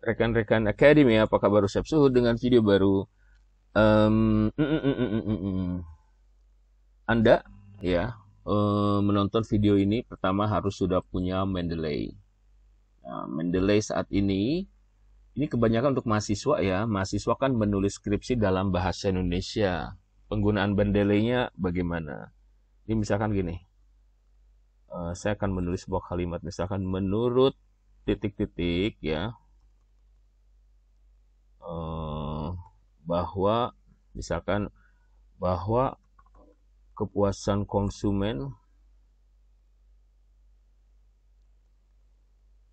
rekan-rekan Academy, apa kabar? Siap Suhud dengan video baru. Em, mm, mm, mm, mm, mm, mm. Anda ya menonton video ini pertama harus sudah punya Mendeley. Nah, Mendeley saat ini kebanyakan untuk mahasiswa ya. Mahasiswa kan menulis skripsi dalam bahasa Indonesia. Penggunaan Mendeley-nya bagaimana? Ini misalkan gini, saya akan menulis sebuah kalimat, misalkan menurut titik-titik ya, eh, bahwa misalkan bahwa kepuasan konsumen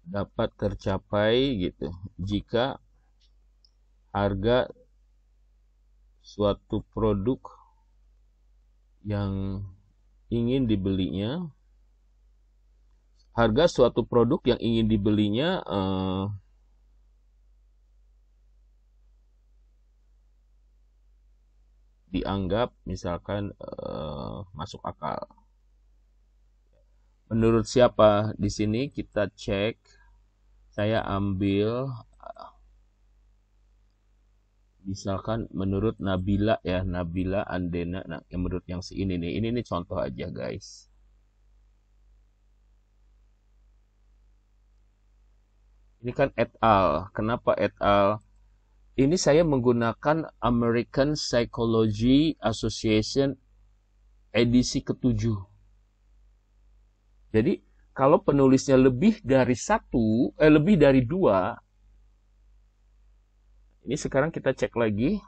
dapat tercapai gitu jika harga suatu produk yang ingin dibelinya harga suatu produk yang ingin dibelinya dianggap misalkan masuk akal. Menurut siapa di sini kita cek. Saya ambil misalkan menurut Nabila ya, Nabila Andena. Nah, yang menurut yang si ini nih. Ini nih contoh aja, guys. Ini kan et al. Kenapa et al? Ini saya menggunakan American Psychology Association edisi ke-7. Jadi, kalau penulisnya lebih dari dua, ini sekarang kita cek lagi.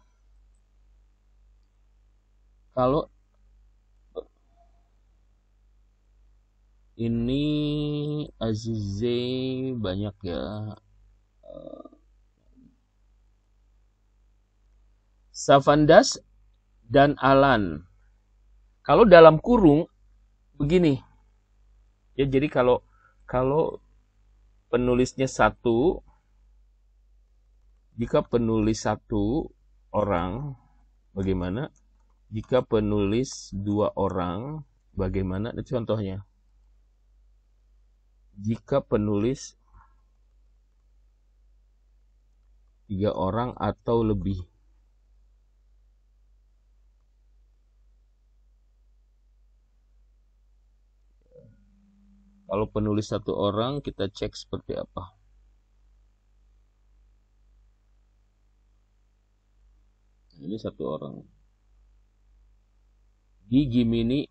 Kalau ini Azize banyak ya. Savandas dan Alan. Kalau dalam kurung begini. Ya, jadi kalau penulisnya satu, jika penulis satu orang bagaimana? Jika penulis dua orang bagaimana? Ini contohnya. Jika penulis tiga orang atau lebih. Kalau penulis satu orang, kita cek seperti apa. Ini satu orang. Di Gemini,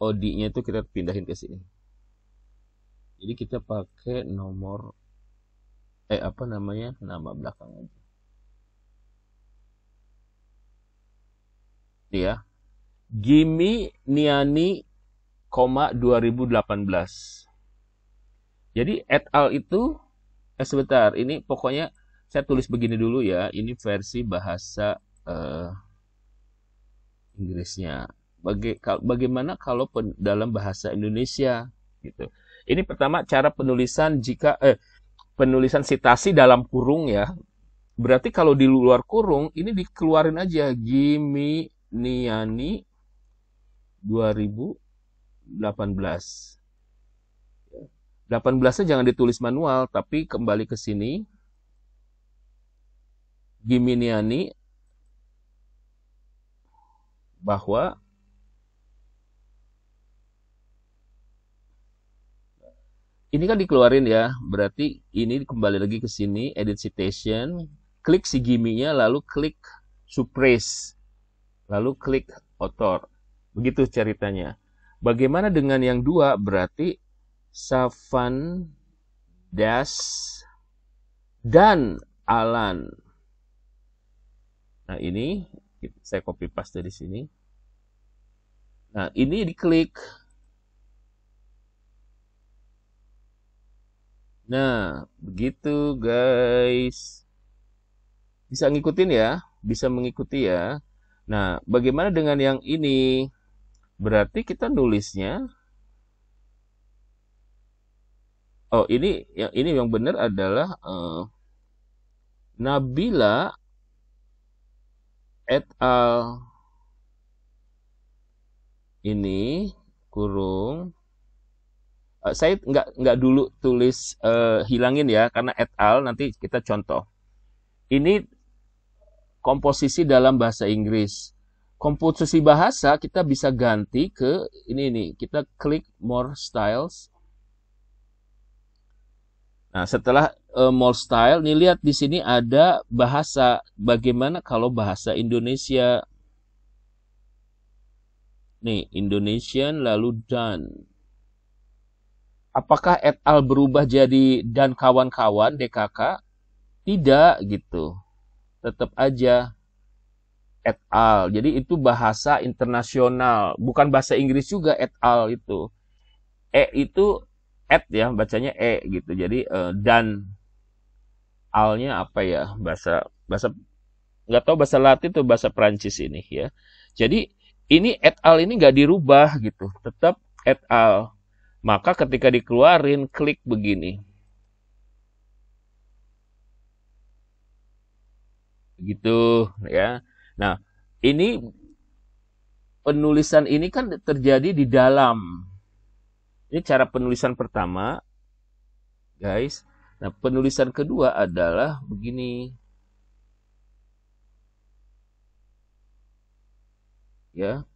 OD-nya itu kita pindahin ke sini. Jadi kita pakai nomor, apa namanya, nama belakang aja. Ini ya. Gimi Niani, 2018. Jadi et al itu sebentar, ini pokoknya saya tulis begini dulu ya. Ini versi bahasa Inggrisnya. Bagaimana kalau dalam bahasa Indonesia gitu. Ini pertama cara penulisan penulisan citasi dalam kurung ya. Berarti kalau di luar kurung ini dikeluarin aja Gimi Niani 2018. 18-nya jangan ditulis manual, tapi kembali ke sini. Giminiani bahwa ini kan dikeluarin ya, berarti ini kembali lagi ke sini, edit citation, klik si giminya, lalu klik suppress, lalu klik author. Begitu ceritanya. Bagaimana dengan yang dua? Berarti Savan Das dan Alan. Nah, ini saya copy paste dari sini. Nah, ini diklik. Nah, begitu guys. Bisa ngikutin ya? Bisa mengikuti ya? Nah, bagaimana dengan yang ini? Berarti kita nulisnya. Oh, ini yang benar adalah Nabila et al. Ini kurung Saya nggak dulu tulis hilangin ya, karena et al nanti kita contoh. Ini komposisi dalam bahasa Inggris. Komposisi bahasa kita bisa ganti ke ini nih. Kita klik more styles. Nah, setelah more style, nih lihat di sini ada bahasa. Bagaimana kalau bahasa Indonesia? Nih, Indonesian lalu done. Apakah et al berubah jadi dan kawan-kawan DKK? Tidak gitu. Tetap aja et al. Jadi itu bahasa internasional, bukan bahasa Inggris juga et al itu. Itu et ya, bacanya gitu. Jadi dan alnya apa ya? Bahasa bahasa nggak tahu bahasa Latin atau bahasa Prancis ini ya. Jadi ini et al ini nggak dirubah gitu, tetap et al. Maka ketika dikeluarin klik begini. Gitu ya. Nah, ini penulisan ini kan terjadi di dalam. Ini cara penulisan pertama, guys. Nah, penulisan kedua adalah begini. Ya.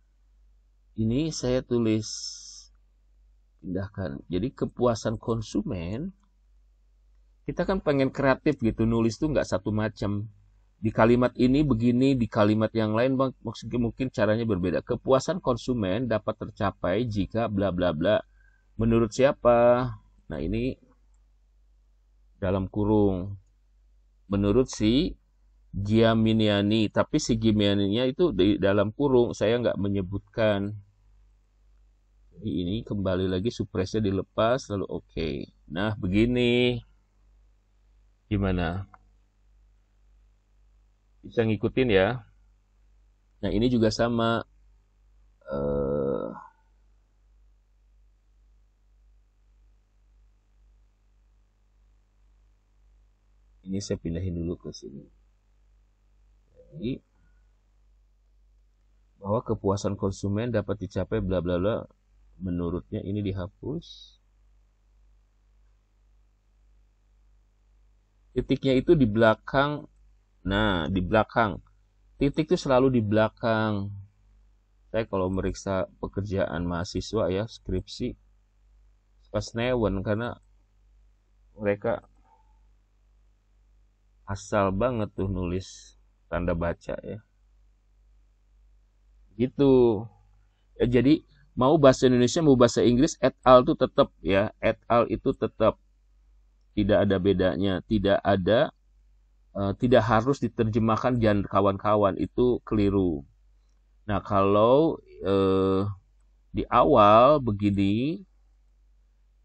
Ini saya tulis pindahkan. Jadi kepuasan konsumen, kita kan pengen kreatif gitu, nulis tuh nggak satu macam. Di kalimat ini begini, di kalimat yang lain maksudnya mungkin caranya berbeda. Kepuasan konsumen dapat tercapai jika bla bla bla. Menurut siapa? Nah, ini dalam kurung. Menurut si Giaminiani, tapi si Giaminiani itu di dalam kurung, saya nggak menyebutkan. Jadi ini kembali lagi supresnya dilepas, lalu oke. Nah, begini. Gimana? Bisa ngikutin ya. Nah, ini juga sama. Ini saya pindahin dulu ke sini. Jadi, bahwa kepuasan konsumen dapat dicapai bla bla bla. Menurutnya ini dihapus. Titiknya itu di belakang. Nah, di belakang. Titik itu selalu di belakang. Saya kalau meriksa pekerjaan mahasiswa ya, skripsi, pas newen karena mereka asal banget tuh nulis tanda baca ya. Gitu. Ya, jadi mau bahasa Indonesia mau bahasa Inggris et al itu tetap ya, et al itu tetap tidak ada bedanya, tidak harus diterjemahkan dan kawan-kawan, itu keliru. Nah, kalau di awal begini,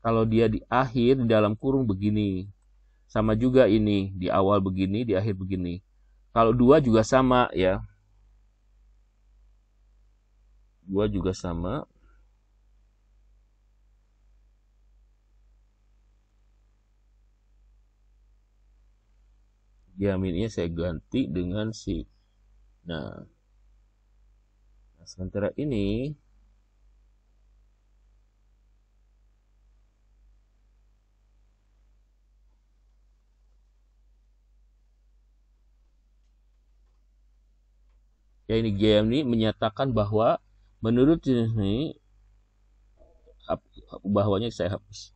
kalau dia di akhir di dalam kurung begini. Sama juga ini, di awal begini, di akhir begini. Kalau dua juga sama ya. Dua juga sama. Diaminnya saya ganti dengan si. Nah, sementara ini ya, ini GM ini menyatakan bahwa menurut ini bahwanya saya hapus.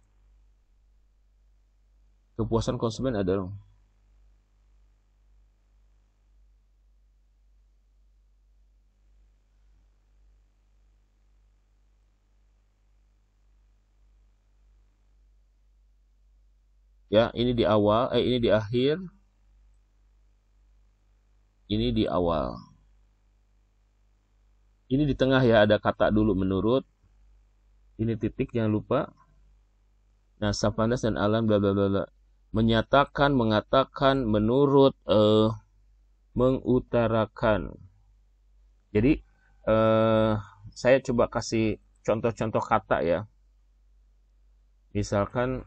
Kepuasan konsumen adalah ya, ini di awal, ini di akhir, ini di awal. Ini di tengah ya, ada kata dulu menurut. Ini titik, jangan lupa. Nah, Sapanas dan alam bla bla bla. Menyatakan, mengatakan, menurut, mengutarakan. Jadi saya coba kasih contoh-contoh kata ya. Misalkan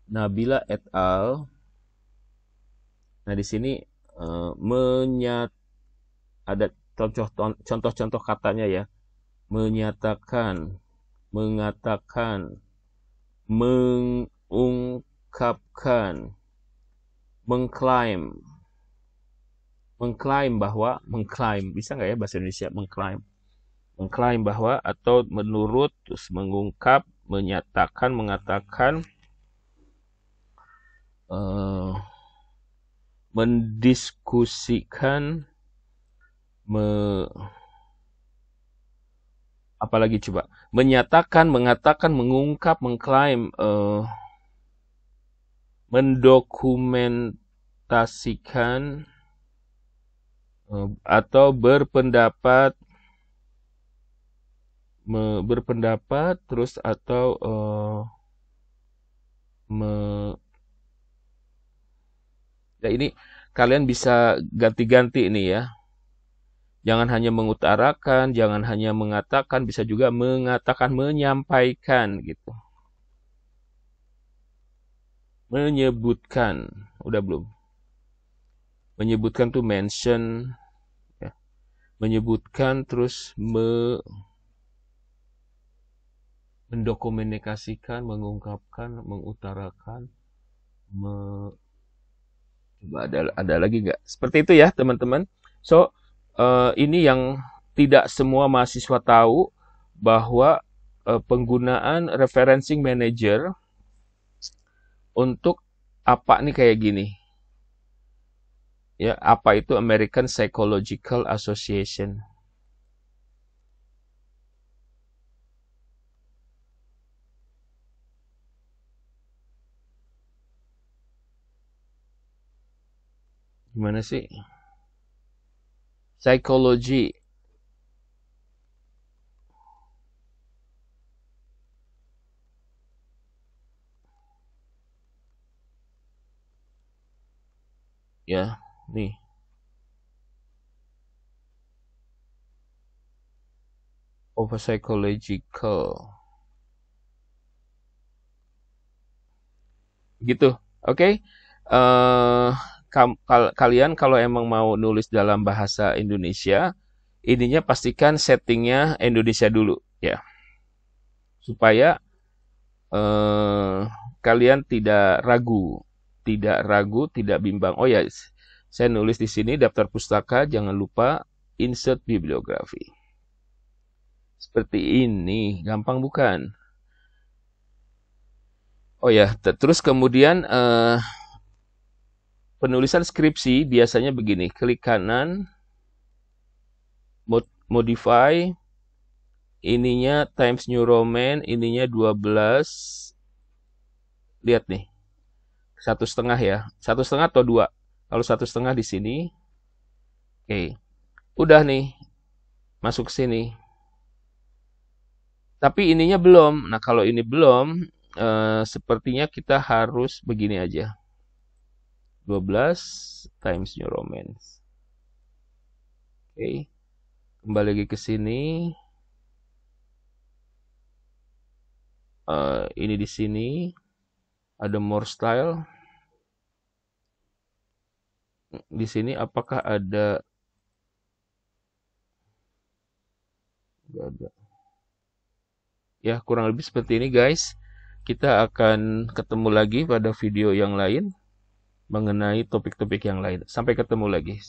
Nabila et al. Nah, di sini ada contoh-contoh katanya ya. Menyatakan, mengatakan, mengungkapkan, mengklaim bahwa, bisa nggak ya bahasa Indonesia mengklaim bahwa, atau menurut, terus mengungkap, menyatakan, mengatakan, mendiskusikan, apalagi coba, menyatakan, mengatakan, mengungkap, mengklaim, mendokumentasikan, atau berpendapat, terus, atau ya ini kalian bisa ganti-ganti ini ya. Jangan hanya mengutarakan, jangan hanya mengatakan, bisa juga mengatakan, menyampaikan gitu. Menyebutkan, udah belum? Menyebutkan tuh mention, ya. Menyebutkan, terus mendokumentasikan, mengungkapkan, mengutarakan, coba ada lagi nggak? Seperti itu ya teman-teman. So, ini yang tidak semua mahasiswa tahu, bahwa penggunaan referencing manager untuk apa nih kayak gini. Ya, apa itu American Psychological Association? Gimana sih? Psychology. Ya, nih. Of psychological. Gitu. Oke. Kalian kalau emang mau nulis dalam bahasa Indonesia, ininya pastikan settingnya Indonesia dulu ya. Supaya kalian tidak ragu, tidak bimbang. Oh ya, saya nulis di sini daftar pustaka, jangan lupa insert bibliografi. Seperti ini, gampang bukan? Oh ya, terus kemudian penulisan skripsi biasanya begini, klik kanan, modify, ininya Times New Roman, ininya 12. Lihat nih, 1,5 ya, 1,5 atau 2. Kalau 1,5 di sini, oke, udah nih, masuk sini. Tapi ininya belum. Nah, kalau ini belum, sepertinya kita harus begini aja. 12 Times New Roman. Oke, kembali lagi ke sini. Ini di sini ada more style. Di sini apakah ada? Gak ada. Ya, kurang lebih seperti ini guys. Kita akan ketemu lagi pada video yang lain mengenai topik-topik yang lain. Sampai ketemu lagi.